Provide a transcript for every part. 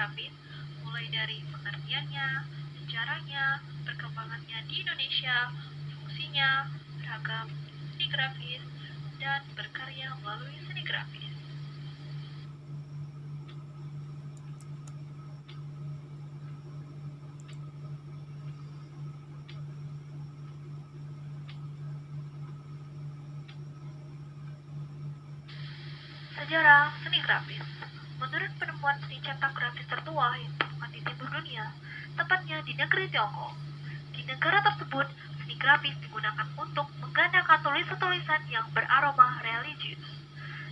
grafis, mulai dari pengertiannya, sejarahnya, perkembangannya di Indonesia, fungsinya, beragam seni grafis, dan berkarya melalui seni grafis. Sejarah seni grafis. Menurut penemuan seni cetak grafis tertua yang ditemukan di timur dunia, tepatnya di negeri Tiongkok. Di negara tersebut, seni grafis digunakan untuk menggandakan tulisan-tulisan yang beraroma religius.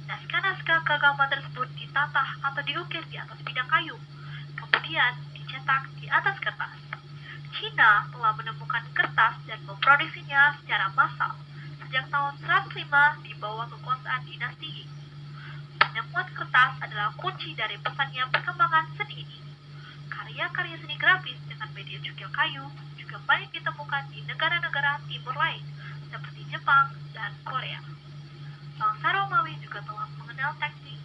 Naskah-naskah keagamaan tersebut ditata atau diukir di atas bidang kayu, kemudian dicetak di atas kertas. Cina telah menemukan kertas dan memproduksinya secara massal sejak tahun 105 di bawah kekuasaan dinasti Qing. Penemuan kertas adalah kunci dari pesatnya perkembangan seni ini. Karya-karya seni grafis dengan media cukil kayu juga banyak ditemukan di negara-negara timur lain, seperti Jepang dan Korea. Bangsa Romawi juga telah mengenal teknik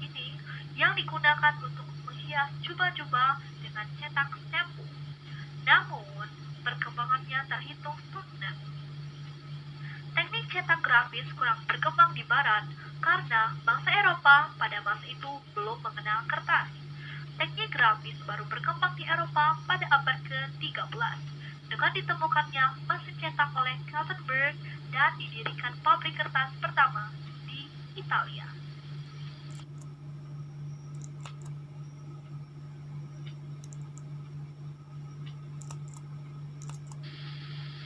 ini yang digunakan untuk menghias jubah-jubah dengan cetak stempu. Namun, perkembangannya terhitung stagnan. Teknik cetak grafis kurang berkembang di barat karena bangsa Eropa pada masa itu belum mengenal kertas. Teknik grafis baru berkembang di Eropa pada abad ke-13 dengan ditemukannya mesin cetak oleh Gutenberg dan didirikan pabrik kertas pertama di Italia.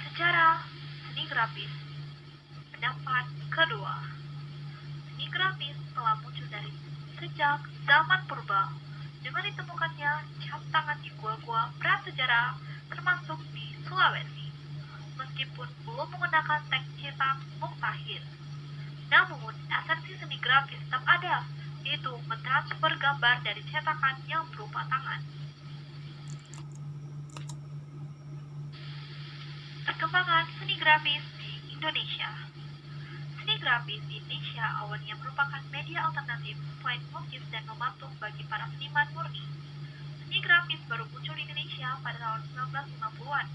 Sejarah seni grafis. Pendapat kedua, seni grafis telah muncul dari sejak zaman purba dengan ditemukannya cap tangan di gua-gua prasejarah termasuk di Sulawesi, meskipun belum menggunakan teks cetak muktahir. Namun, esensi seni grafis tetap ada, yaitu mentransfer gambar dari cetakan yang berupa tangan. Perkembangan seni grafis di Indonesia. Seni grafis di Indonesia awalnya merupakan media alternatif selain melukis dan mematung bagi para seniman murni. Seni grafis baru muncul di Indonesia pada tahun 1950-an.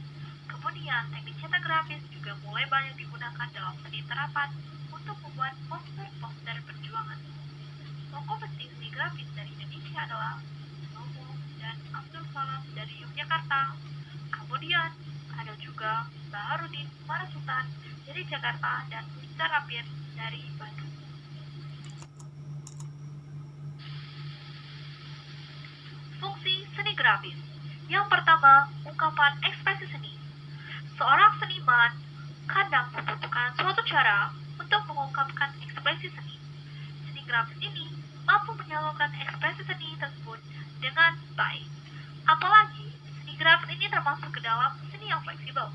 Kemudian, teknik cetak grafis juga mulai banyak digunakan dalam seni terapan untuk membuat poster-poster perjuangan. Tokoh penting seni grafis dari Indonesia adalah Nomo dan Abdul Salam dari Yogyakarta. Kemudian, ada juga Baharudin Marasutan dari Jakarta dan Ustaz Rapir dari Bandung. Fungsi seni grafis. Yang pertama, ungkapan ekspresi seni. Seorang seniman kadang membutuhkan suatu cara untuk mengungkapkan ekspresi seni. Seni grafis ini mampu menyalurkan ekspresi seni tersebut dengan baik. Apalagi, seni grafis ini termasuk ke dalam seni yang fleksibel.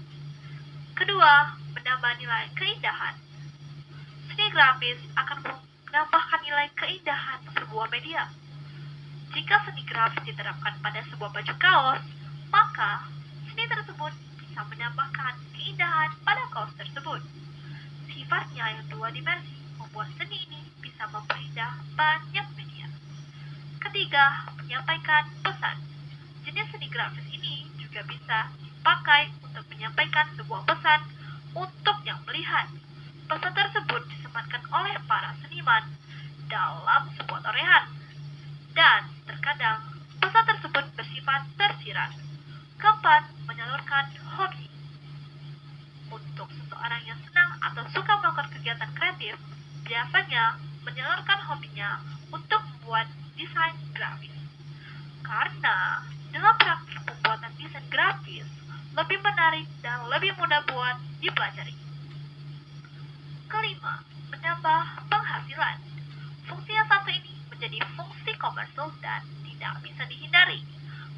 Kedua, menambah nilai keindahan. Seni grafis akan menambahkan nilai keindahan sebuah media. Jika seni grafis diterapkan pada sebuah baju kaos, maka seni tersebut bisa menambahkan keindahan pada kaos tersebut. Sifatnya yang dua dimensi membuat seni ini bisa memperindah banyak media. Ketiga, menyampaikan pesan. Jenis seni grafis ini juga bisa dipakai untuk menyampaikan sebuah pesan untuk yang melihat. Pesan tersebut disematkan oleh para seniman dalam sebuah torehan. Dan terkadang pesan tersebut bersifat tersirat. Keempat, menyalurkan hobi. Untuk seseorang yang senang atau suka melakukan kegiatan kreatif, biasanya menyalurkan hobinya untuk membuat desain grafis. Karena dalam praktik pembuatan desain grafis lebih menarik dan lebih mudah buat dipelajari. Kelima, menambah penghasilan. Fungsi yang satu ini menjadi fungsi komersil dan tidak bisa dihindari.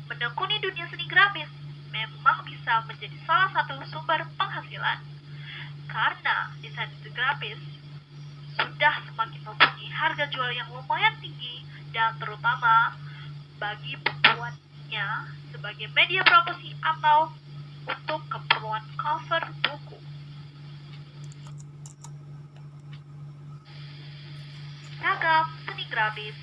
Menekuni dunia seni grafis memang bisa menjadi salah satu sumber penghasilan. Karena desain grafis sudah semakin mempunyai harga jual yang lumayan tinggi dan terutama bagi pembuatnya sebagai media promosi atau untuk keperluan cover buku. Ragam seni grafis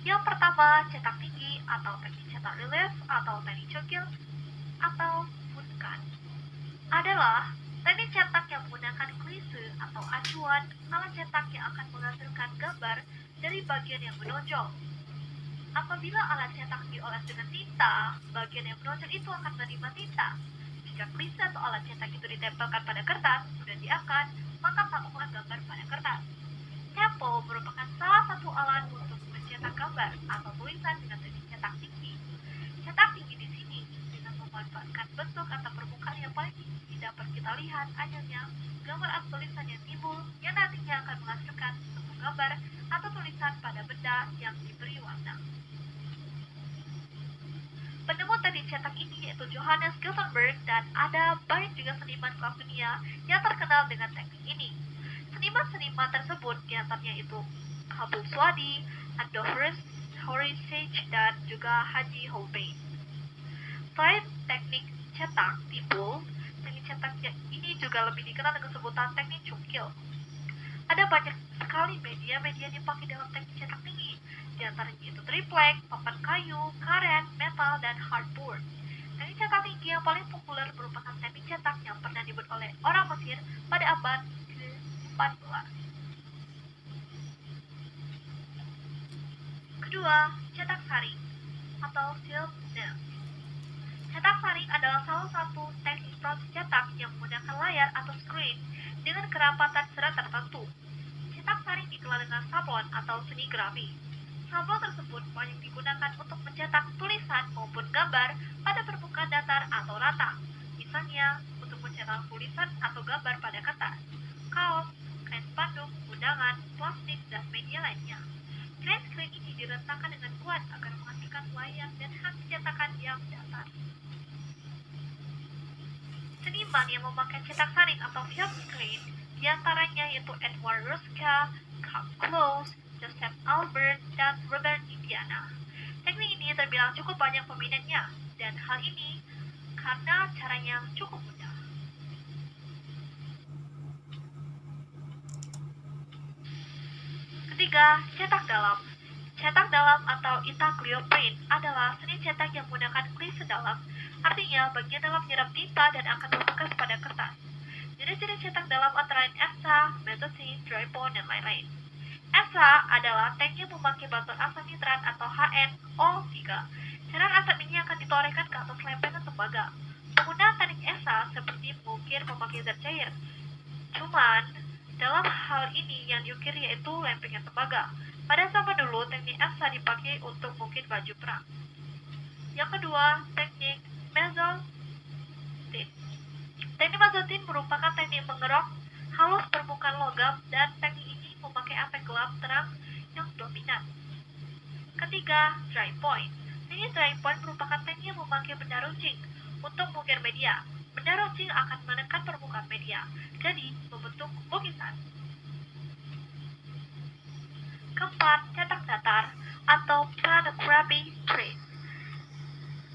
Yang pertama, cetak tinggi atau teknik cetak relief atau teknik cokil atau bunkan adalah teknik cetak yang menggunakan klise atau acuan alat cetak yang akan menghasilkan gambar dari bagian yang menonjol. Apabila alat cetak dioles dengan tinta, bagian yang menonjol itu akan menerima tinta. Jika klise atau alat cetak itu ditempelkan pada kertas, kemudian diangkat, maka tampaklah gambar pada kertas. Tempo merupakan salah satu alat untuk mencetak gambar atau tulisan dengan teknik cetak tinggi. Cetak tinggi di sini dengan memanfaatkan bentuk atau permukaan yang paling tinggi dapat kita lihat adanya gambar atau tulisan yang timbul yang nantinya akan menghasilkan sebuah gambar atau tulisan pada benda yang diberi warna. Penemu teknik cetak ini yaitu Johannes Gutenberg dan ada banyak juga seniman kelas dunia yang terkenal dengan teknik ini. Seniman-seniman tersebut diantaranya itu Abul Swadi, Ando Horisage, dan juga Haji Holbein. Selain teknik cetak timbul, teknik cetak ini juga lebih dikenal dengan sebutan teknik cukil. Ada banyak sekali media-media yang dipakai dalam teknik cetak tinggi, diantaranya itu triplek, papan kayu, karet, metal, dan hardboard. Teknik cetak tinggi yang paling populer merupakan teknik cetak yang pernah dibuat oleh orang Mesir pada abad ke-14. Kedua, cetak saring atau silk nail. Cetak saring adalah salah satu teknik proses cetak yang menggunakan layar atau screen dengan kerapatan serat tertentu. Cetak saring dikenal dengan sablon atau senigrafi. Sablon tersebut banyak digunakan untuk mencetak tulisan maupun gambar pada permukaan datar atau rata. Misalnya, untuk mencetak tulisan atau gambar pada kertas, kaos, kain spanduk, undangan, plastik, dan media lainnya. Screen ini diletakkan dengan kuat agar menghasilkan layar dan hasil cetakan yang datar. Seniman yang memakai cetak saring atau film screen diantaranya yaitu Edward Ruska, Karl Klose, Joseph Albert, dan Robert Indiana. Teknik ini terbilang cukup banyak peminatnya, dan hal ini karena caranya cukup mudah. Ketiga, cetak dalam. Cetak dalam atau intaglio print adalah seni cetak yang menggunakan klise dalam, artinya bagian dalam menyerap tinta dan akan membekas pada kertas. Jenis-jenis cetak dalam antara lain ESA, Methocene, Drypon, dan lain-lain. ESA adalah teknik memakai batuan asam nitrat atau HNO3. Cairan asam ini akan ditorehkan ke atas lempengan tembaga. Penggunaan teknik ESA seperti mengukir memakai zat cair. Cuman, dalam hal ini yang diukir yaitu lempengan tembaga. Pada zaman dulu, teknik ESA dipakai untuk mengukir baju perang. Yang kedua, teknik mezzotint. Teknik mezzotint merupakan teknik mengerok halus permukaan logam dan teknik ini memakai efek gelap terang yang dominan. Ketiga, dry point. Teknik dry point merupakan teknik yang memakai benda runcing untuk mengukir media. Benda runcing akan menekan permukaan media, jadi membentuk lukisan. Keempat, cetak datar atau planography print.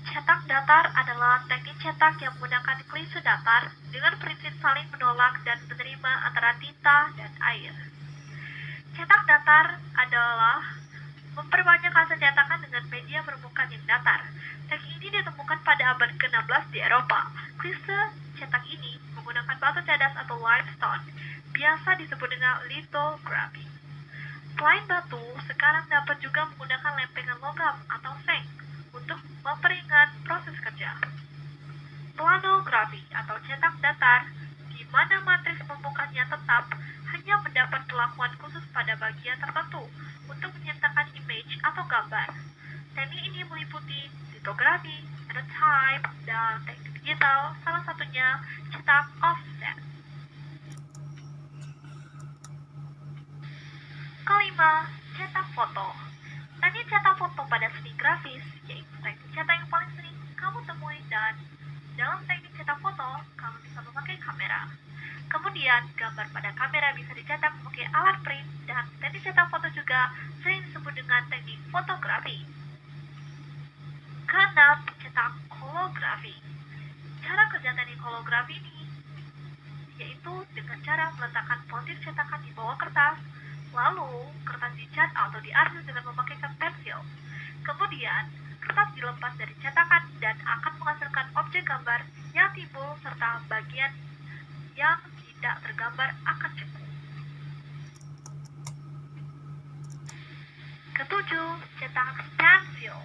Cetak datar adalah teknik cetak yang menggunakan klise datar dengan prinsip saling menolak dan menerima antara tinta dan air. Cetak datar adalah memperbanyak hasil cetakan dengan media permukaan yang datar. Teknik ini ditemukan pada abad ke-16 di Eropa. Klise cetak ini menggunakan batu cadas atau limestone, biasa disebut dengan lithography. Selain batu, sekarang dapat juga menggunakan lempengan logam atau seng untuk memperingat proses kerja. Planografi atau cetak datar, di mana matriks permukaannya tetap, hanya mendapat perlakuan khusus pada bagian tertentu untuk menyertakan image atau gambar. Teknik ini meliputi litografi, phenotype, dan teknik digital, salah satunya cetak offset. Kelima, cetak foto. Teknik cetak foto pada seni grafis, yaitu teknik cetak yang paling sering kamu temui, dan dalam teknik cetak foto, kamu bisa memakai kamera. Kemudian, gambar pada kamera bisa dicetak memakai alat print, dan teknik cetak foto juga sering disebut dengan teknik fotografi. Keenam, cetak holografi. Cara kerja teknik holografi ini yaitu dengan cara meletakkan motif cetakan di bawah kertas, Lalu, kertas dicat atau diarsir dengan memakai pensil. Kemudian, kertas dilepas dari cetakan dan akan menghasilkan objek gambar yang timbul serta bagian yang tidak tergambar akan cepu. Ketujuh, cetak stensil.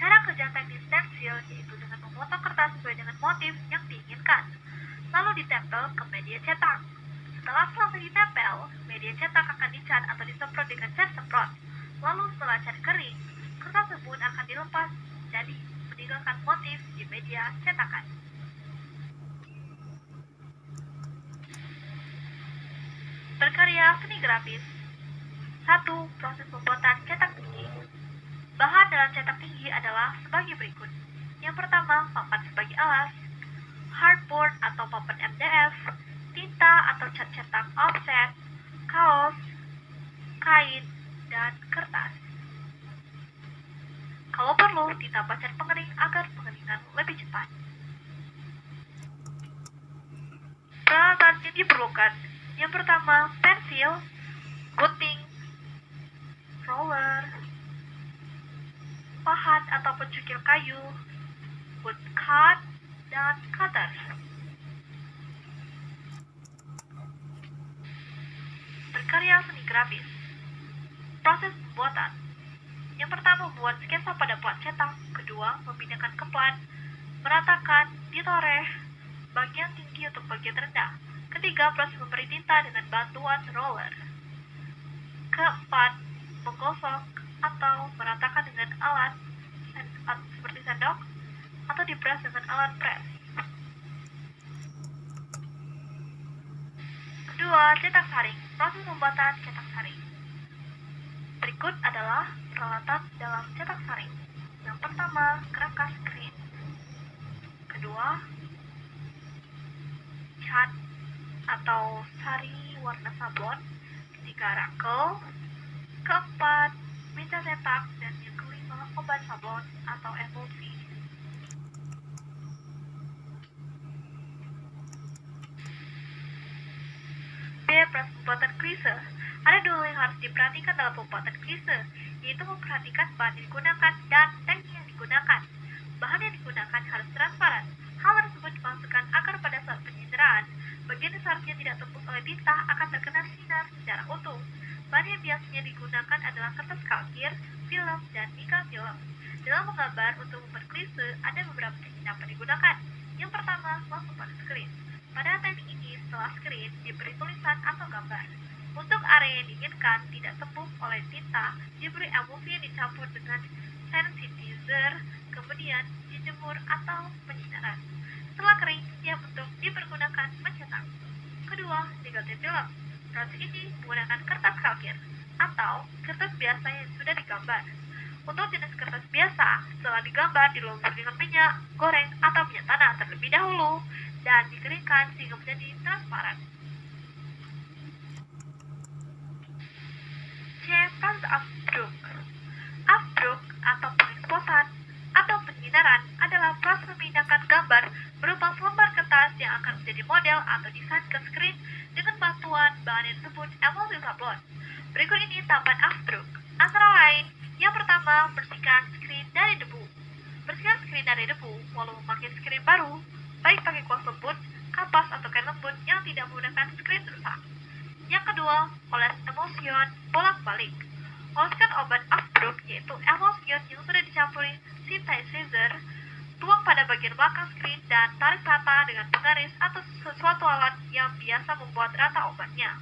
Cara kerja teknis stensil yaitu dengan memotong kertas sesuai dengan motif yang diinginkan, lalu ditempel ke media cetak. Setelah selesai ditempel, media cetak akan dicat atau disemprot dengan cat semprot. Lalu setelah cat kering, kertas tersebut akan dilepas, jadi meninggalkan motif di media cetakan. Berkarya seni grafis. 1. Proses pembuatan cetak tinggi. Bahan dalam cetak tinggi adalah sebagai berikut. Yang pertama, papan sebagai alas, hardboard atau papan MDF, tinta atau cat cetak offset, kaos, kain, dan kertas. Kalau perlu, ditambah cat pengering agar pengeringan lebih cepat. Peralatan yang diperlukan. Yang pertama, pensil, gunting, roller, pahat atau pencukil kayu, wood cut, dan cutter. Berkarya seni grafis. Proses pembuatan. Yang pertama, membuat sketsa pada plat cetak. Kedua, memindahkan ke plat, meratakan, ditoreh bagian tinggi untuk bagian rendah. Ketiga, proses memberi tinta dengan bantuan roller. Keempat, menggosok atau meratakan dengan alat seperti sendok atau diperas dengan alat pres. Kedua, cetak saring. Proses pembuatan cetak saring. Berikut adalah peralatan dalam cetak saring. Yang pertama, kerangka screen. Kedua, cat atau sari warna sablon. Ketiga, rakel. Keempat, meja cetak. Dan yang kelima, obat sablon atau emulsi. B. Proses pembuatan klise. Ada dua hal yang harus diperhatikan dalam pembuatan klise, yaitu memperhatikan bahan yang digunakan dan teknik yang digunakan. Bahan yang digunakan harus transparan. Hal tersebut dimaksudkan agar pada saat penyinderan, bagian yang seharusnya tidak tembus oleh tinta akan terkena sinar secara utuh. Bahan yang biasanya digunakan adalah kertas kalkir, film, dan mikrofilm. Dalam menggambar untuk membuat klise, ada beberapa teknik yang dapat digunakan. Yang pertama, langsung pada screen. Pada teknik ini, setelah screen diberi tulisan atau gambar. Untuk area yang diinginkan tidak tembus oleh tinta, diberi emulsi yang dicampur dengan sensitizer, kemudian dijemur atau penyinaran. Setelah kering, siap untuk dipergunakan mencetak. Kedua, negatif film. Proses ini menggunakan kertas kalkir atau kertas biasa yang sudah digambar. Untuk jenis kertas biasa, setelah digambar dilumuri dengan minyak, goreng, atau minyak tanah terlebih dahulu dan dikeringkan sehingga menjadi transparan. C. Proses afdruk. Afdruk atau pengeksposan atau penyinaran adalah proses memindahkan gambar berupa selembar kertas yang akan menjadi model atau desain ke screen dengan bantuan bahan yang disebut emulsi sablon. Berikut ini tahapan afdruk. Antara lain, yang pertama, bersihkan screen dari debu. Bersihkan screen dari debu, walau memakai screen baru, baik pakai kuas lembut, kapas, atau kain lembut yang tidak menggunakan screen rusak. Yang kedua, oles emulsion bolak-balik. Oleskan obat afdruk, yaitu emulsion yang sudah dicampuri synthesizer, tuang pada bagian belakang screen dan tarik rata dengan penggaris atau sesuatu alat yang biasa membuat rata obatnya.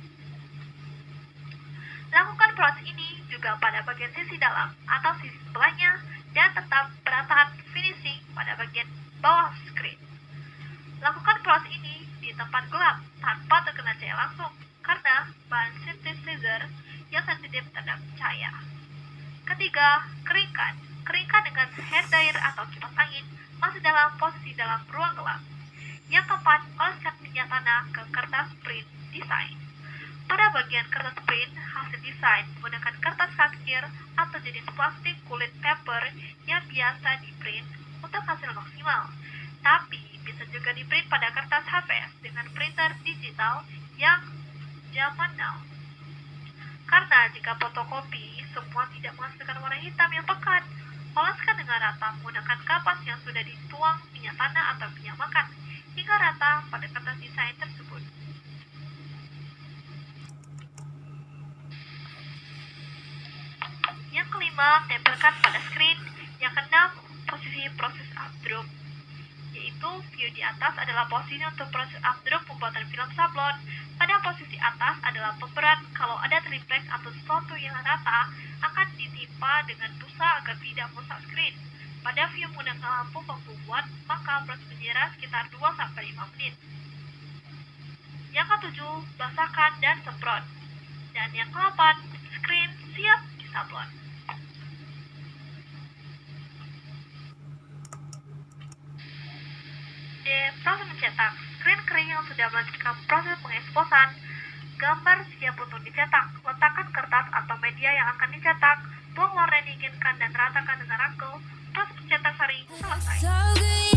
Lakukan proses ini juga pada bagian sisi dalam atau sisi sebelahnya dan tetap perataan finishing pada bagian bawah screen. Lakukan proses ini di tempat gelap tanpa terkena cahaya langsung karena bahan synthesizer yang sensitif terhadap cahaya. Ketiga, keringkan. Keringkan dengan hair dryer atau kipas angin masih dalam posisi dalam ruang gelap. Yang keempat, oleskan minyak tanah ke kertas print desain. Pada bagian kertas print, hasil desain menggunakan kertas kalkir atau jenis plastik kulit paper yang biasa di print untuk hasil maksimal. Tapi bisa juga di print pada kertas HVS dengan printer digital yang zaman now. Karena jika fotokopi, semua tidak menghasilkan warna hitam yang pekat. Oleskan dengan rata menggunakan kapas yang sudah dituang minyak tanah atau minyak makan hingga rata pada kertas desain tersebut. Yang kelima, tempelkan pada screen. Yang keenam, posisi proses updrop, yaitu view di atas adalah posisi untuk proses updrop pembuatan film sablon. Pada posisi atas adalah pemberat. Kalau ada triplek atau sesuatu yang rata, akan ditimpa dengan busa agar tidak merusak screen. Pada view menggunakan lampu pembuat, maka proses penjara sekitar 2-5 menit. Yang ketujuh, basahkan dan semprot. Dan yang ke-8, screen siap disablon. D. Proses mencetak. Screen kering yang sudah melanjutkan proses pengeksposan. Gambar siap untuk dicetak. Letakkan kertas atau media yang akan dicetak. Buang warna yang diinginkan dan ratakan dengan rangkel. Proses mencetak sari selesai.